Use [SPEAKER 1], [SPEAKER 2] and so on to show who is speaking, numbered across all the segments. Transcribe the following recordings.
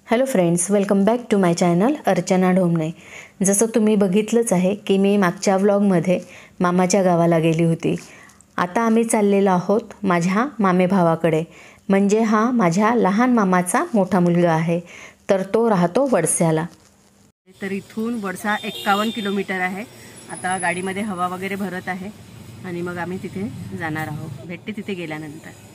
[SPEAKER 1] Hello friends, welcome back to my channel Archana Dhomane. जसं तुम्ही बघितलंच आहे की मी मागच्या व्लॉगमध्ये मामाच्या गावाला गेली होती। आता आम्ही चाललेलो आहोत माझ्या मामे भावाकडे, म्हणजे हा माझ्या लहान मामाचा मोठा मुलगा आहे, तर तो राहतो वडस्याला। तर इथून वडसा 51 किलोमीटर आहे। आता गाडीमध्ये हवा वगैरे भरत आहे आणि मग आम्ही तिथे जाणार आहोत। भेटते तिथे गेल्यानंतर।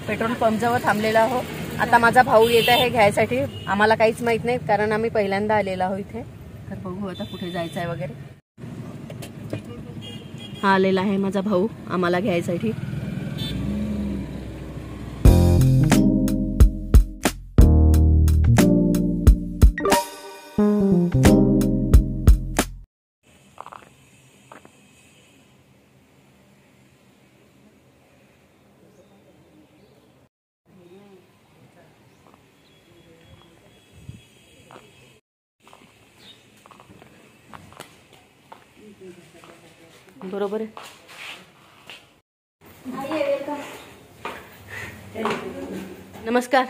[SPEAKER 1] पेट्रोल पंपजवळ थांबलेला आहो। आता माझा भाऊ येत आहे घ्यायसाठी। आम्हाला काहीच माहित नाही कारण आम्ही पहिल्यांदा आलेलो आहोत इथे। तर बघू आता कुठे जायचं आहे वगैरे। हा आलेला आहे माझा भाऊ आम्हाला घ्यायसाठी। बरोबर आहे। नमस्कार।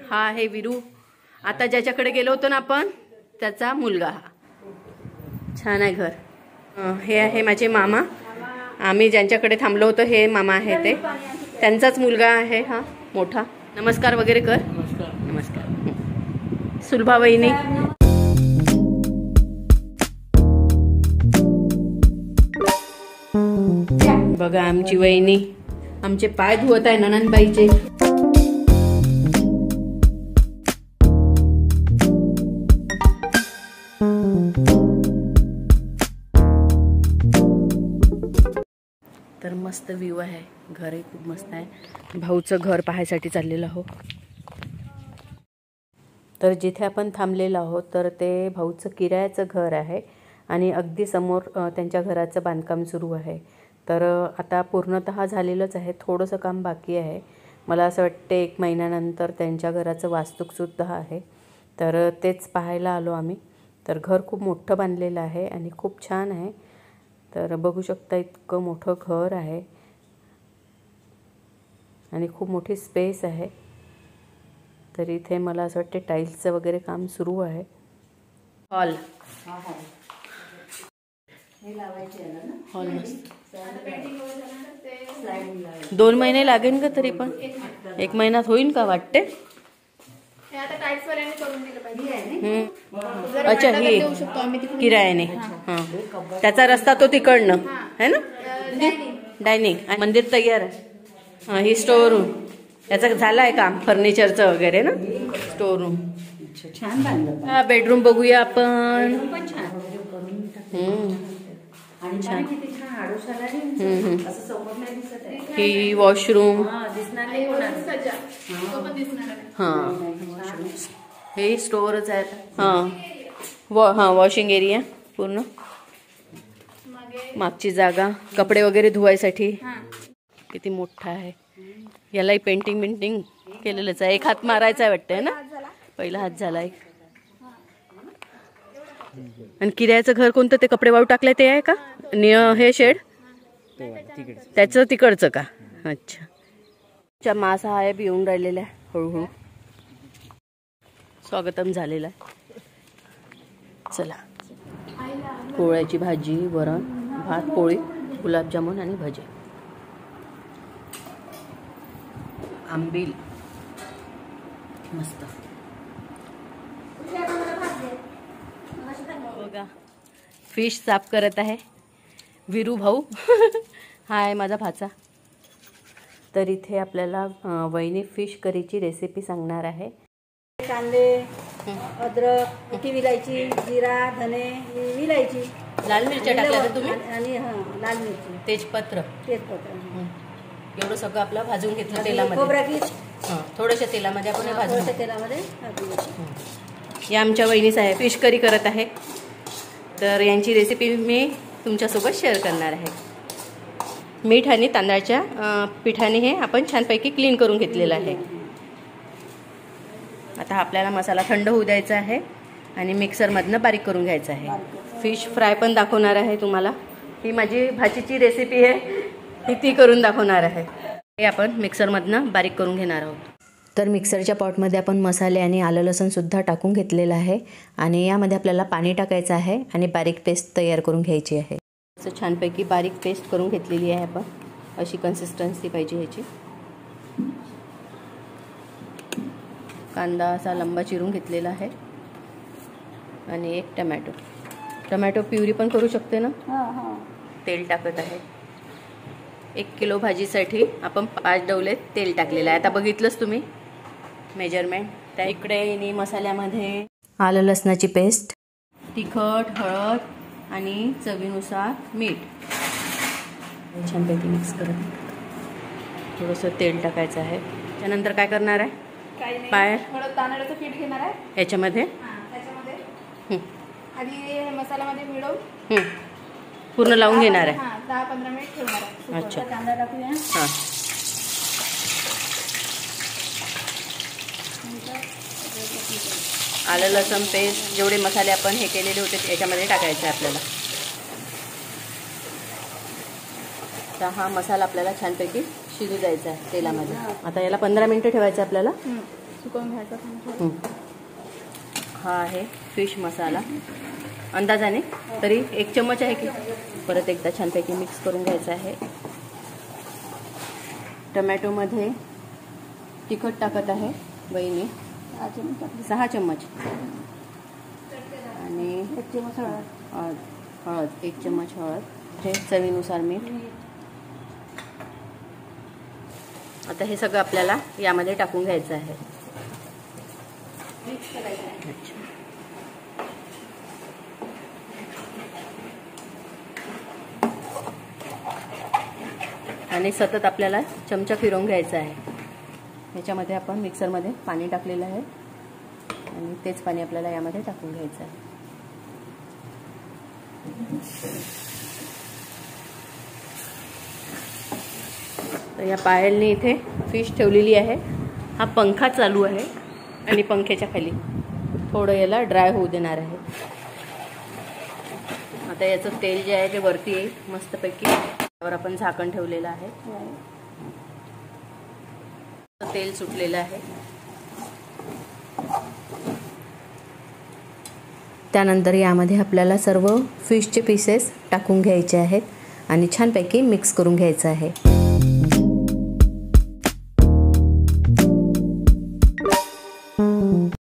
[SPEAKER 1] हा आहे विरू। आता ज्याच्याकडे गेलो होतो ना आपण त्याचा मुलगा हा। छान आहे घर। हे आहे माझे मामा। आम्ही ज्यांच्याकडे थांबलो होतो हे मामा आहे, ते त्यांचाच मुलगा आहे हा मोठा। नमस्कार वगैरे कर। नमस्कार नमस्कार। सुलभा वहिनी। बघा आमची वहिनी आमचे पाय धुवत आहे ननंदबाईचे। तर मस्त व्ह्यू आहे, घरही खूप मस्त आहे। भाऊचं घर पाहायसाठी चाललेलं आहो। तर जिथे आपण थांबलेलो आहोत तर ते भाऊचं किरायाचं घर आहे आणि अगदी समोर त्यांच्या घराचं बांधकाम सुरू आहे। तर आता पूर्णतः झालेलंच आहे, थोडंसं काम बाकी आहे। मला असं वाटते 1 महिन्यानंतर त्यांच्या घराचं वास्तूकसुद्धा आहे, तर तेच पाहायला आलो आम्ही। तर घर खूप मोठं बांधलेलं आहे आणि खूप छान आहे। तर बघू शकता इतकं मोठं घर आहे आणि खूप मोठी स्पेस आहे। तर इथे मला असं वाटते टाइल्सचं वगैरे काम सुरू आहे। हॉल हॉल मस्त। 2 महिने लागेल का तरी पण 1 महिन्यात होईल का वाटते? अच्छा ही किरायाने। हां त्याचा रस्ता तो तिकडनं है ना। डायनिंग मंदिर तयार आहे। हां ही स्टोर रूम याचं झालं आहे काम फर्निचरचं वगैरे ना। स्टोर रूम छान बांधलं। हा बेडरूम बघूया आपण। छान। ही वॉशरूम। हां हे स्टोअरच आहे। हां वॉशिंग एरिया पूर्ण। मागची जागा कपडे वगैरे धुवायसाठी किती मोठा आहे। यालाही पेंटिंग केलेलंच आहे। 1 हात मारायचा आहे वाटतंय ना, पहिला हात झाला एक। आणि किरायाचं घर कोणतं ते कपडे वाळू टाकले ते आहे का हे शेड त्याचं तिकडचं का? अच्छा मासा आहे येऊन राहिलेला आहे हळूहळू। स्वागतम झालेलं आहे। चला पोळ्याची भाजी, वरण भात, पोळी, गुलाबजामुन आणि भजे, आंबील मस्त। बघा फिश साफ करत आहे विरू भाऊ। हा आहे माझा भाचा। तर इथे आपल्याला वहिनी फिश करीची रेसिपी सांगणार आहे।
[SPEAKER 2] कांदे, अद्रक, मोठी विलायची, जिरा, धने, विलायची,
[SPEAKER 1] लाल मिरच्या टाकल्या तर तुम्ही
[SPEAKER 2] आणि लाल मिरची,
[SPEAKER 1] तेजपत्र एवढं सगळं आपलं भाजून घेतलं तेलामध्ये।
[SPEAKER 2] खोबरा किस
[SPEAKER 1] थोड्याशा तेलामध्ये आपण भाजून
[SPEAKER 2] तेलामध्ये।
[SPEAKER 1] या आमच्या वहिनीच आहे, फिश करी करत आहे। तर यांची रेसिपी मी तुमच्यासोबत शेअर करणार आहे। मीठ आणि तांदळाच्या पिठाने हे आपण छानपैकी क्लीन करून घेतलेलं आहे। आता आपल्याला मसाला थंड होऊ द्यायचा आहे आणि मिक्सरमधनं बारीक करून घ्यायचं आहे.
[SPEAKER 2] बारीक.
[SPEAKER 1] फिश फ्राय पण दाखवणार आहे तुम्हाला. ही माझी भाजीची रेसिपी आहे, ती करून दाखवणार आहे. हे आपण मिक्सरमधनं बारीक करून घेणार आहोत. तर मिक्सरच्या पॉटमध्ये आपण मसाले आणि आलं लसूणसुद्धा टाकून घेतलेलं आहे आणि यामध्ये आपल्याला पाणी टाकायचं आहे आणि बारीक पेस्ट तयार करून घ्यायची आहे. असं छानपैकी बारीक पेस्ट करून घेतलेली आहे आपण. अशी कन्सिस्टन्सी पाहिजे ह्याची. कांदा असा लंबा चिरून घेतलेला आहे आणि एक टमॅटो प्युरी पण करू शकते ना. तेल टाकत आहे. 1 किलो भाजीसाठी आपण 5 डवले तेल टाकलेलं आहे. आता बघितलंच तुम्ही मेजरमेंट. त्या इकडे मसाल्यामध्ये आलं लसणाची पेस्ट, तिखट, हळद आणि चवीनुसार मीठ छानपैकी मिक्स करत थोडंसं तेल टाकायचं आहे. त्यानंतर काय करणार आहे?
[SPEAKER 2] थोडं तांदळाचं पीठ घेणार आहे
[SPEAKER 1] याच्यामध्ये.
[SPEAKER 2] त्याच्यामध्ये आधी मसाल्यामध्ये मिळवून
[SPEAKER 1] पूर्ण लावून घेणार आहे.
[SPEAKER 2] 10-15 मिनिट ठेवणार आहे.
[SPEAKER 1] अच्छा.
[SPEAKER 2] कांदा टाकूया.
[SPEAKER 1] हां. आलं लसूण पेस्ट जेवढे मसाले आपण हे केलेले होते याच्यामध्ये टाकायचे आपल्याला. तर हा मसाला आपल्याला छानपैकी शिजू द्यायचा आहे तेलामध्ये. आता याला 15 मिनिटं ठेवायचं आपल्याला.
[SPEAKER 2] सुकवून घ्यायचं.
[SPEAKER 1] हा आहे फिश मसाला. अंदाजाने तरी 1 चम्मच आहे की. परत एकदा छानपैकी मिक्स करून घ्यायचं आहे. टमॅटोमध्ये तिखट टाकत आहे बहिणी 6 चम्मच आणि
[SPEAKER 2] 1 चम्मच
[SPEAKER 1] हळद 1 चम्मच हळद. हे चवीनुसार मीठ. आता हे सगळं आपल्याला यामध्ये टाकून घ्यायचं आहे. अच्छा. आणि सतत आपल्याला चमचा फिरवून घ्यायचा आहे. याच्यामध्ये आपण मिक्सरमध्ये पाणी टाकलेलं आहे आणि तेच पाणी आपल्याला यामध्ये टाकून घ्यायचं आहे. तर या पायलने इथे फिश ठेवलेली आहे. हा पंखा चालू आहे आणि पंख्याच्या खाली थोडं याला ड्राय होऊ देणार आहे. आता याचं तेल जे आहे ते वरती येईल मस्तपैकी. त्यावर आपण झाकण ठेवलेलं आहे. तेल सुटलेलं आहे. त्यानंतर यामध्ये आपल्याला सर्व फिशचे पीसेस टाकून घ्यायचे आहेत आणि छानपैकी मिक्स करून घ्यायचं आहे.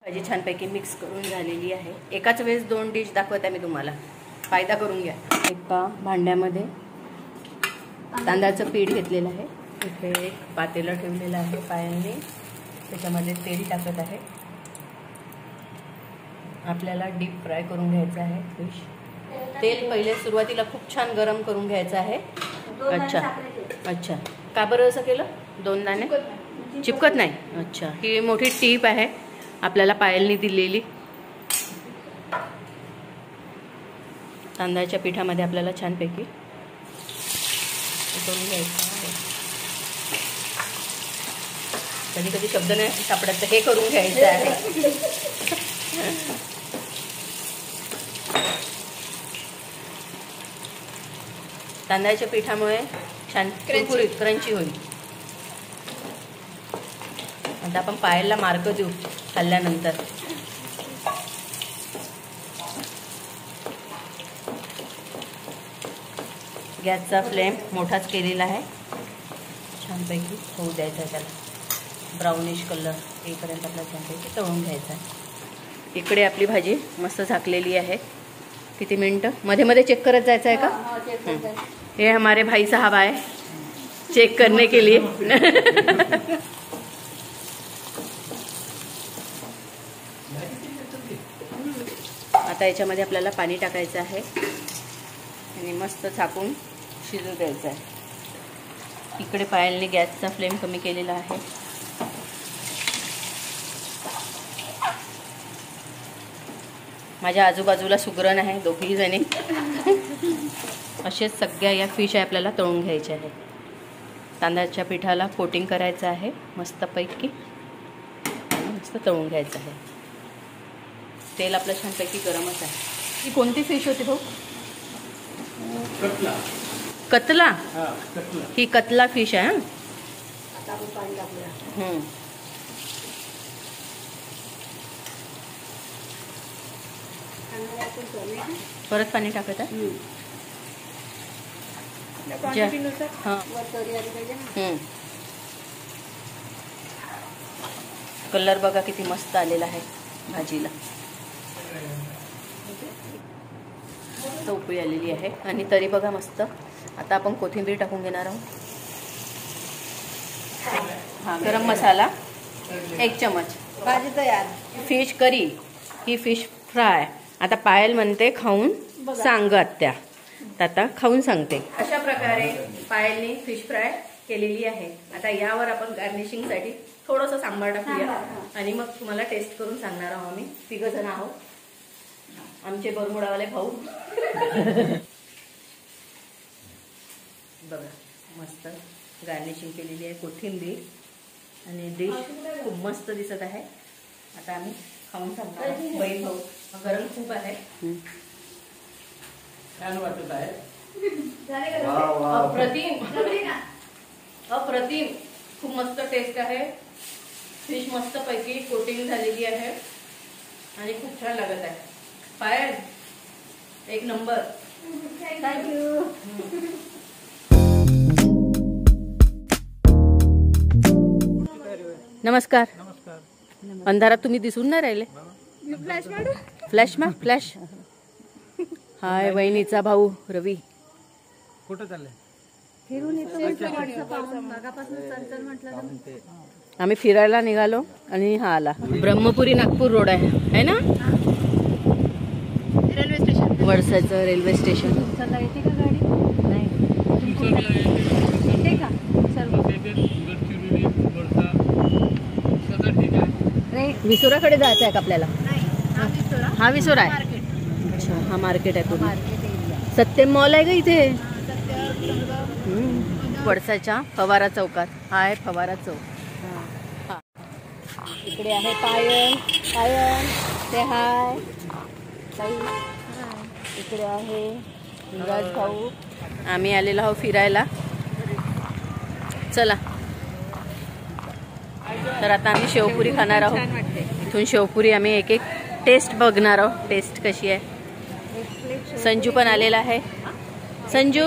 [SPEAKER 1] भाजी छानपैकी मिक्स करून झालेली आहे. एकाच वेळेस 2 डिश दाखवते मी तुम्हाला. फायदा करून घ्या. एका भांड्यामध्ये तांदळाचं पीठ घेतलेलं आहे. इथे एक पातेलं ठेवलेलं आहे पायलने. त्याच्यामध्ये तेल टाकत आहे. आपल्याला डीप फ्राय करून घ्यायचं आहे फिश. तेल पहिले सुरुवातीला खूप छान गरम करून घ्यायचं आहे. अच्छा. का बरं असं केलं? 2 दाणे चिपकत नाही. अच्छा. ही मोठी टीप आहे आपल्याला पायलने दिलेली. तांदळाच्या पिठामध्ये आपल्याला छानपैकी करून घ्यायचं आहे. कधी कधी शब्द नाही सापडत तर हे करून घ्यायचं आहे. तांदळाच्या पिठामुळे छान कुरकुरीत क्रंची होईल. आता आपण पायलला मार्क देऊ खाल्ल्यानंतर. गॅसचा फ्लेम मोठाच केलेला आहे. छानपैकी होऊ द्यायचा आहे त्याला. ब्राउनिश कलर येईपर्यंत आपल्याला छानपैकी तळून घ्यायचा आहे. इकडे आपली भाजी मस्त झाकलेली आहे. किती मिनटं मध्ये मध्ये चेक करत जायचं आहे का? ये हमारे भाई साहब आए चेक करने के लिए. आता याच्यामध्ये आपल्याला पाणी टाकायचं आहे आणि मस्त झाकून शिजू द्यायचं आहे. इकडे पायलने गॅसचा फ्लेम कमी केलेला आहे. माझ्या आजूबाजूला सुगरण आहे दोघी जणी. असेच सगळ्या या फिश आपल्याला तळून घ्यायच्या आहेत. तांदळाच्या पिठाला कोटिंग करायचं आहे मस्तपैकी आणि मस्त तळून घ्यायचं आहे. तेल आपलं छानपैकी गरमच आहे. ही कोणती फिश होती भाऊ?
[SPEAKER 3] कटला.
[SPEAKER 1] कतला.
[SPEAKER 3] हा, कटला.
[SPEAKER 1] ही कतला फिश आहे. परत पाणी टाकत आहे.
[SPEAKER 2] क्वांटिटीनुसार
[SPEAKER 1] हां.
[SPEAKER 2] वर तरी आली पाहिजे ना.
[SPEAKER 1] कलर बघा किती मस्त आलेला आहे भाजीला. मस्त उकळी आलेली आहे आणि तरी बघा मस्त. आता आपण कोथिंबीर टाकून घेणार आहोत. हा, गरम मसाला 1 चमच.
[SPEAKER 2] भाजी तयार.
[SPEAKER 1] फिश करी, ही फिश फ्राय. आता पायल म्हणते खाऊन सांग आत्या. आता खाऊन सांगते. अशा प्रकारे पायलने फिश फ्राय केलेली आहे. आता यावर आपण गार्निशिंगसाठी थोडंसं सांबार टाकूया आणि मग तुम्हाला टेस्ट करून सांगणार आहोत. आम्ही 3 जण आहोत. आमचे बरमुडावाले भाऊ. बघा मस्त गार्निशिंग केलेली आहे. कोथिंबीर आणि डिश खूप मस्त दिसत आहे. आता आम्ही खाऊन सांगणार आहोत. बहीण भाऊ गरम खूप आहे.
[SPEAKER 3] छान वाटत आहे.
[SPEAKER 1] अप्रतिम अप्रतिम. खूप मस्त टेस्ट आहे. फिश मस्त पैकी कोटिंग झालेली आहे आणि खूप छान लागत आहे. पायल 1 नंबर.
[SPEAKER 2] थँक्यू.
[SPEAKER 1] नमस्कार.
[SPEAKER 3] नमस्कार.
[SPEAKER 1] अंधारात तुम्ही दिसून नाही राहिले.
[SPEAKER 2] फ्लॅश काढू.
[SPEAKER 1] फ्लॅश मा फ्लॅश. हाय वहिनीचा भाऊ रवी.
[SPEAKER 3] कुठं चाललंय?
[SPEAKER 2] फिरून येतो. मागापासून चंचल म्हटलं.
[SPEAKER 1] आम्ही फिरायला निघालो आणि हा आला. ब्रह्मपुरी नागपूर रोड आहे ना.
[SPEAKER 2] Railway station.
[SPEAKER 1] वडसाचं रेल्वे स्टेशन.
[SPEAKER 2] चला येते का गाडी? नाही येते का सर्व?
[SPEAKER 1] विसोराकडे जायचं आहे का आपल्याला?
[SPEAKER 2] नाही
[SPEAKER 1] हा विसोरा आहे.
[SPEAKER 2] मार्केट.
[SPEAKER 1] अच्छा, हा मार्केट आहे पूर्ण.
[SPEAKER 2] Market area.
[SPEAKER 1] सत्यम मॉल आहे का इथे?
[SPEAKER 2] सत्य.
[SPEAKER 1] वडसाच्या फवारा चौकात. हा आहे फवारा चौक. हा. इकडे आहे पायल. पायल ते हाय ताई. इकडे आहे युवराज भाऊ. आम्ही आलेलो आहोत फिरायला. चला तर आता आम्ही शेवपुरी खाणार आहोत. इथून शेवपुरी आम्ही एक एक टेस्ट बघणार आहोत. टेस्ट कशी आहे. संजू पण आलेला आहे. संजू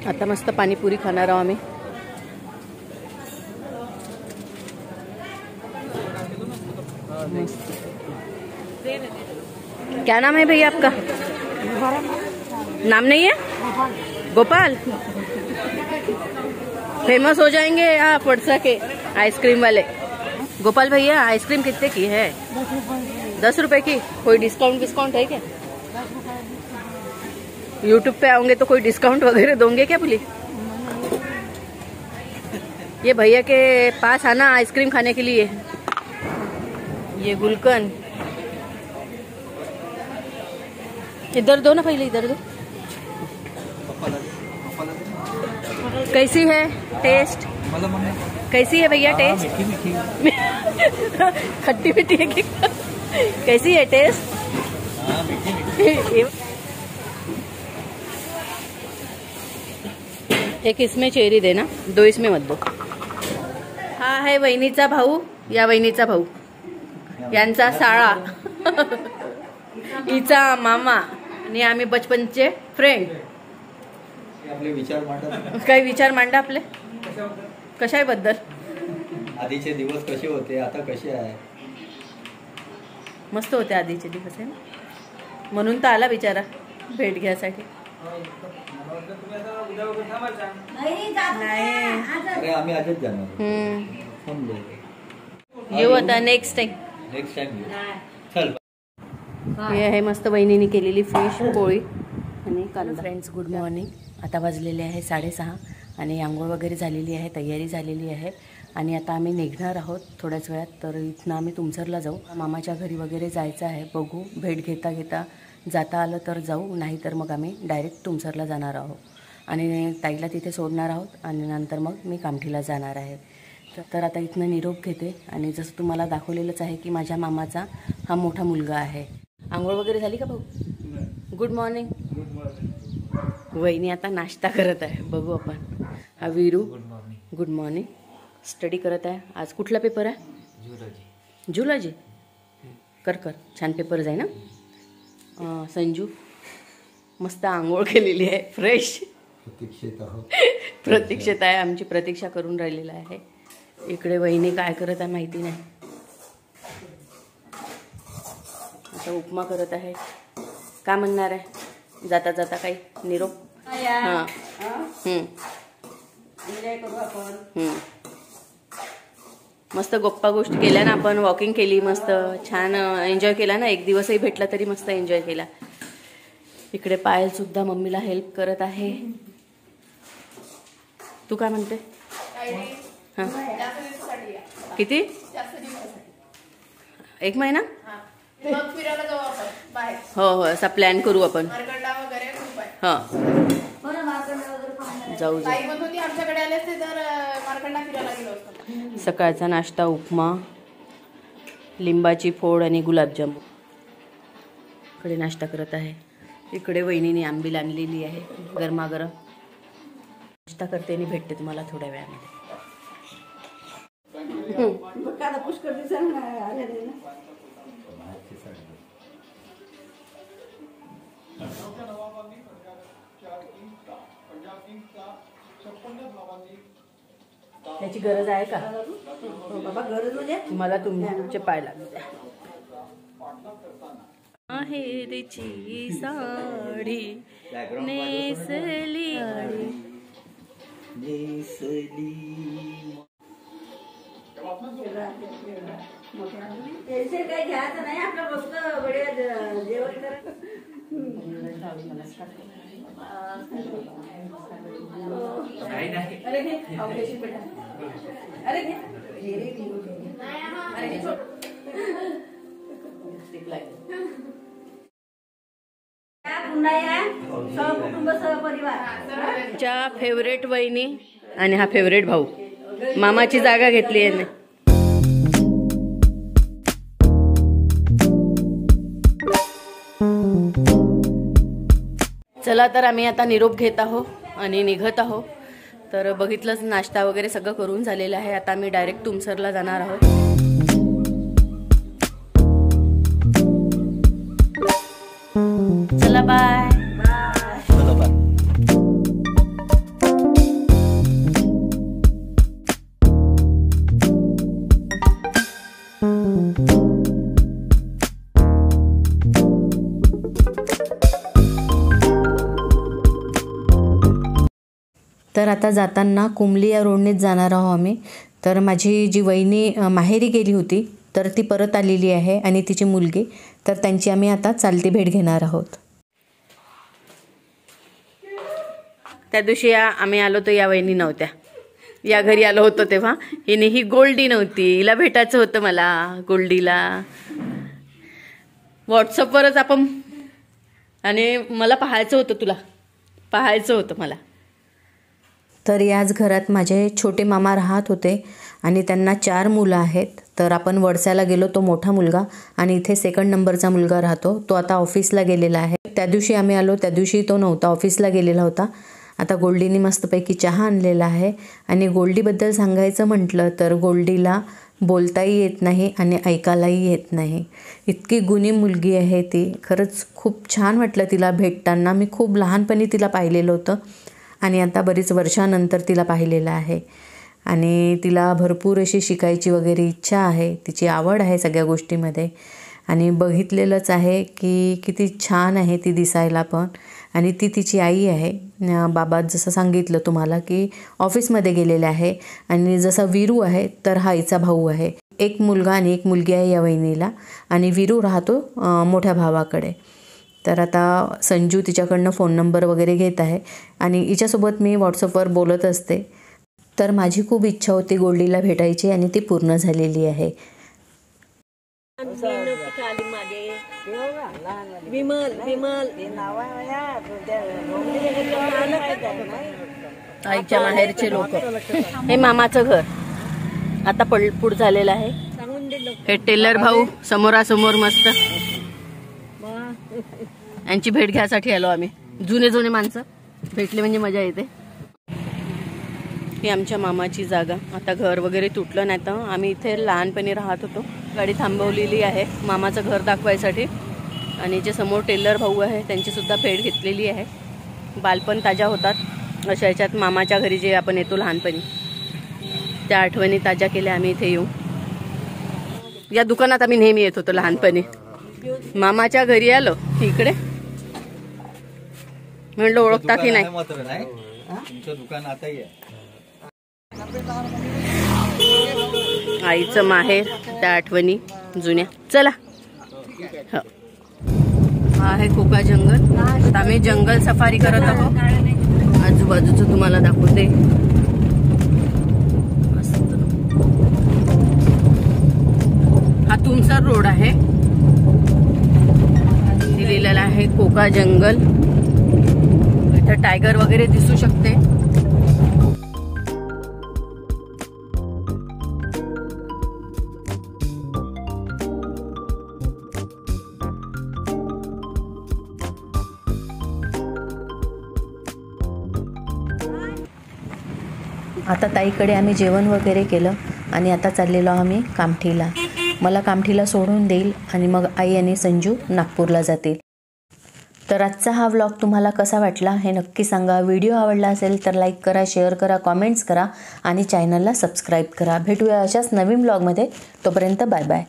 [SPEAKER 1] आता मस्त पाणीपुरी खाणार आहोत आम्ही. क्या नाम है भैया आपका? नाम नहीं है? गोपाल. फेमस हो जाएंगे आप वड़सा के आइसक्रीम वाले. गोपाल भैया आइसक्रीम कितने की है? 10 रुपए की. कोई डिस्काउंट है क्या? यूट्यूब पे आओगे तो कोई डिस्काउंट वगैरह दोगे क्या बोली? ये भैया के पास आना आइसक्रीम खाने के लिए. ये गुलकंद. इधर दो ना पहले. इधर दो. कैसी है टेस्ट? कैसी है भैया टेस्ट? खट्टी मीठी है कि कैसी है टेस्ट? एक इसमें चेरी देना. 2 इसमें मत दो. हा आहे वहिनीचा भाऊ. या वहिनीचा भाऊ. यांचा साळा. हिचा मामा आणि आम्ही बचपनचे फ्रेंड.
[SPEAKER 4] आपले विचार मांडा.
[SPEAKER 1] काही विचार मांडा आपले. कशाबद्दल?
[SPEAKER 4] आधीचे दिवस कसे होते, आता कसे आहे?
[SPEAKER 1] मस्त होते आधीचे दिवस आहे ना. म्हणून तर आला बिचारा भेट घ्यायसाठी. नाही
[SPEAKER 4] अरे आम्ही आजच जाणार. समजलं.
[SPEAKER 1] येऊ आता नेक्स्ट टाइम.
[SPEAKER 4] नेक्स्ट टाइम चल.
[SPEAKER 1] हे आहे मस्त वहिनीने केलेली फिश पोळी आणि कांदा. Friends good morning. आता वाजलेले आहे 6:30 आणि आंघोळ वगैरे झालेली आहे, तयारी झालेली आहे आणि आता आम्ही निघणार आहोत थोड्याच वेळात. तर इथनं आम्ही तुमसरला जाऊ. मामाच्या घरी वगैरे जायचं आहे. बघू, भेट घेता घेता जाता आलं तर जाऊ, नाही तर मग आम्ही डायरेक्ट तुमसरला जाणार आहोत आणि ताईला तिथे सोडणार आहोत आणि नंतर मग मी कामठीला जाणार आहे. तर आता इथनं निरोप घेते. आणि जसं तुम्हाला दाखवलेलंच आहे की माझ्या मामाचा हा मोठा मुलगा आहे. आंघोळ वगैरे झाली का भाऊ? Good morning. वहिनी आता नाश्ता करत आहे. बघू आपण. हा वीरू गुड मॉर्निंग. स्टडी करत आहे. आज कुठला पेपर आहे? झुलॉजी. कर कर, छान पेपर जाई ना. संजू मस्त आंघोळ केलेली आहे, फ्रेश. प्रतीक्षेत आहे, आमची प्रतीक्षा करून राहिलेला आहे. इकडे वहिनी काय करत आहे माहिती नाही. आता उपमा करत आहे. का म्हणणार आहे जाता जाता काही निरोप? हां मस्त गप्पा गोष्टी केल्या ना आपण, वॉकिंग केली, मस्त छान एन्जॉय केला ना. एक दिवसही भेटला तरी मस्त एन्जॉय केला. इकडे पायल सुद्धा मम्मीला हेल्प करत आहे. तू काय म्हणते? हां किती? 1 महिना? हो हो, असा प्लॅन करू आपण. हां जाऊ जाऊ. सकाळचा नाश्ता उपमा, लिंबाची फोड आणि गुलाबजामुन. इकडे नाश्ता करत आहे. इकडे वहिनीने आंबील आणलेली आहे गरमागरम. नाश्ता करते आणि भेटते तुम्हाला थोड्या वेळामध्ये. त्याची गरज आहे का बाबा? गरज म्हणजे मला तुमचे पाय लागले. आहेरची साडी नेसली
[SPEAKER 2] काही घ्यायचं नाही आपलं, फक्त जेवण करा.
[SPEAKER 1] च्या फेवरेट वहिनी आणि हा फेवरेट भाऊ. मामाची जागा घेतली आहे. चला तर आम्ही आता निरोप घेत आहोत आणि निघत आहोत. तर बघितलंच, नाश्ता वगैरे सगळं करून झालेलं आहे. आता आम्ही डायरेक्ट तुमसरला जाणार आहोत. चला बाय. तर आता जाताना कुमली या रोडनेच जाणार आहोत आम्ही. तर माझी जी वहिनी माहेरी गेली होती तर ती परत आलेली आहे आणि तिची मुलगी. तर त्यांची आम्ही आता चालती भेट घेणार आहोत. त्या दिवशी आम्ही आलो तर या वहिनी नव्हत्या. या घरी आलो होतो तेव्हा ही गोल्डी नव्हती. हिला भेटायचं होतं मला, गोल्डीला. व्हॉट्सअपवरच आपण, आणि मला पाहायचं होतं, तुला पाहायचं होतं मला. तर याच घरात माझे छोटे मामा राहत होते आणि त्यांना 4 मुलं आहेत. तर आपण वडसाला गेलो, तो मोठा मुलगा, आणि इथे 2nd नंबरचा मुलगा राहतो. तो आता ऑफिसला गेलेला आहे. त्या दिवशी आम्ही आलो त्या दिवशी तो नव्हता, ऑफिसला गेलेला होता. आता गोल्डीने मस्तपैकी चहा आणलेला आहे. आणि गोल्डीबद्दल सांगायचं म्हटलं तर गोल्डीला बोलताही येत नाही आणि ऐकायलाही येत नाही. इतकी गुणी मुलगी आहे ती. खरंच खूप छान वाटलं तिला भेटताना. मी खूप लहानपणी तिला पाहिलेलं होतं आणि आता बरीच वर्षानंतर तिला पाहिलेलं आहे. आणि तिला भरपूर अशी शिकायची वगैरे इच्छा आहे. तिची आवड आहे सगळ्या गोष्टीमध्ये. आणि बघितलेलंच आहे की किती छान आहे ती दिसायला पण. आणि ती तिची आई आहे. बाबा जसं सांगितलं तुम्हाला की ऑफिसमध्ये गेलेले आहे. आणि जसा वीरू आहे तर हा आईचा भाऊ आहे. 1 मुलगा आणि 1 मुलगी आहे या वहिनीला. आणि वीरू राहतो मोठ्या भावाकडे. तर आता संजू तिच्याकडनं फोन नंबर वगैरे घेत आहे आणि हिच्यासोबत मी व्हॉट्सअपवर बोलत असते. तर माझी खूप इच्छा होती गोल्डीला भेटायची आणि ती पूर्ण झालेली आहे. आईच्या माहेरचे लोक. हे मामाचं घर आता पडपूड झालेलं आहे. हे टेलर भाऊ समोरासमोर मस्त. यांची भेट घ्यायसाठी आलो आम्ही. जुने माणसं भेटले म्हणजे मजा येते. ही आमच्या मामाची जागा. आता घर वगैरे तुटलं नाही तर आम्ही इथे लहानपणी राहत होतो. गाडी थांबवलेली आहे मामाचं घर दाखवायसाठी. आणि जे समोर टेलर भाऊ आहे त्यांची सुद्धा भेट घेतलेली आहे. बालपण ताज्या होतात अशा याच्यात. मामाच्या घरी जे आपण येतो लहानपणी त्या आठवणी ताज्या केल्या आम्ही इथे येऊ. या दुकानात आम्ही नेहमी येत होतो लहानपणी. मामाच्या घरी आलो इकडे म्हणलं ओळखता की नाही.
[SPEAKER 4] तुमचं दुकान आताही आहे.
[SPEAKER 1] आईचं माहेर, त्या आठवणी जुन्या. चला. हो. हा आहे कोका जंगल. आता आम्ही जंगल सफारी करत आहोत. आजूबाजूचं तुम्हाला दाखवते. हा तुमचा रोड आहे. लिहिलेला आहे कोका जंगल. इथं टायगर वगैरे दिसू शकते. आता ताईकडे आम्ही जेवण वगैरे केलं आणि आता चाललेलो आम्ही कामठीला. मला कामठीला सोडून देईल आणि मग आई आणि संजू नागपूरला जातील. तर आजचा हा व्लॉग तुम्हाला कसा वाटला हे नक्की सांगा. व्हिडिओ आवडला असेल तर लाईक करा, शेअर करा, कॉमेंट्स करा आणि चॅनलला सबस्क्राईब करा. भेटूया अशाच नवीन व्लॉगमध्ये. तोपर्यंत बाय बाय.